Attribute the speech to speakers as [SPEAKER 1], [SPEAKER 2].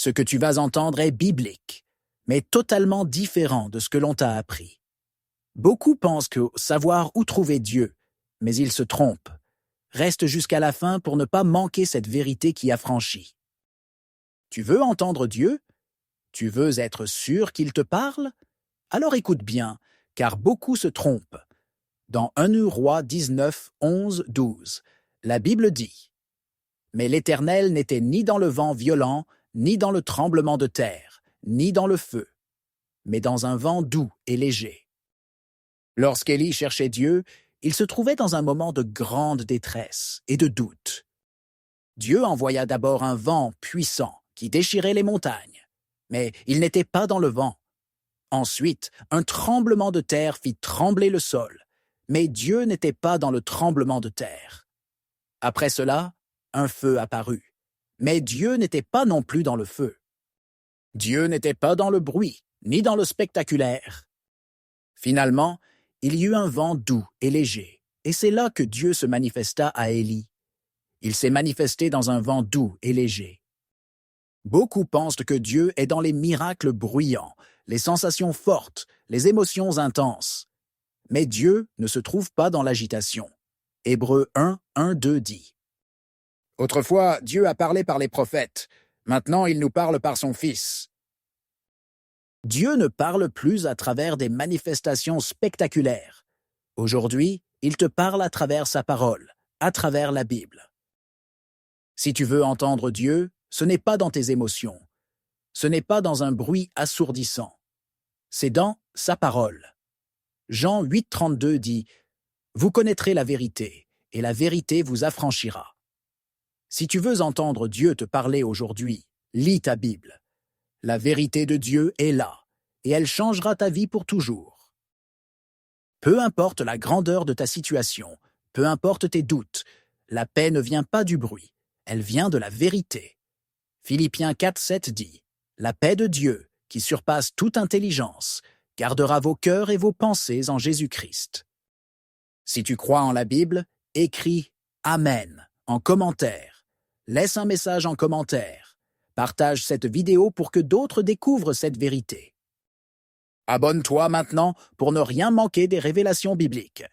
[SPEAKER 1] Ce que tu vas entendre est biblique, mais totalement différent de ce que l'on t'a appris. Beaucoup pensent que savoir où trouver Dieu, mais ils se trompent. Reste jusqu'à la fin pour ne pas manquer cette vérité qui affranchit. Tu veux entendre Dieu? Tu veux être sûr qu'il te parle? Alors écoute bien, car beaucoup se trompent. Dans 1 Roi 19, 11, 12, la Bible dit « Mais l'Éternel n'était ni dans le vent violent, ni dans le tremblement de terre, ni dans le feu, mais dans un vent doux et léger. » Lorsqu'Élie cherchait Dieu, il se trouvait dans un moment de grande détresse et de doute. Dieu envoya d'abord un vent puissant qui déchirait les montagnes, mais il n'était pas dans le vent. Ensuite, un tremblement de terre fit trembler le sol, mais Dieu n'était pas dans le tremblement de terre. Après cela, un feu apparut, mais Dieu n'était pas non plus dans le feu. Dieu n'était pas dans le bruit, ni dans le spectaculaire. Finalement, il y eut un vent doux et léger, et c'est là que Dieu se manifesta à Élie. Il s'est manifesté dans un vent doux et léger. Beaucoup pensent que Dieu est dans les miracles bruyants, les sensations fortes, les émotions intenses. Mais Dieu ne se trouve pas dans l'agitation. Hébreux 1, 1, 2 dit « Autrefois, Dieu a parlé par les prophètes. Maintenant, il nous parle par son Fils. » Dieu ne parle plus à travers des manifestations spectaculaires. Aujourd'hui, il te parle à travers sa parole, à travers la Bible. Si tu veux entendre Dieu, ce n'est pas dans tes émotions. Ce n'est pas dans un bruit assourdissant. C'est dans sa parole. Jean 8, 32 dit « Vous connaîtrez la vérité, et la vérité vous affranchira. » Si tu veux entendre Dieu te parler aujourd'hui, lis ta Bible. La vérité de Dieu est là, et elle changera ta vie pour toujours. Peu importe la grandeur de ta situation, peu importe tes doutes, la paix ne vient pas du bruit, elle vient de la vérité. Philippiens 4, 7 dit « La paix de Dieu, qui surpasse toute intelligence, gardera vos cœurs et vos pensées en Jésus-Christ. » Si tu crois en la Bible, écris « Amen » en commentaire. Laisse un message en commentaire. Partage cette vidéo pour que d'autres découvrent cette vérité. Abonne-toi maintenant pour ne rien manquer des révélations bibliques.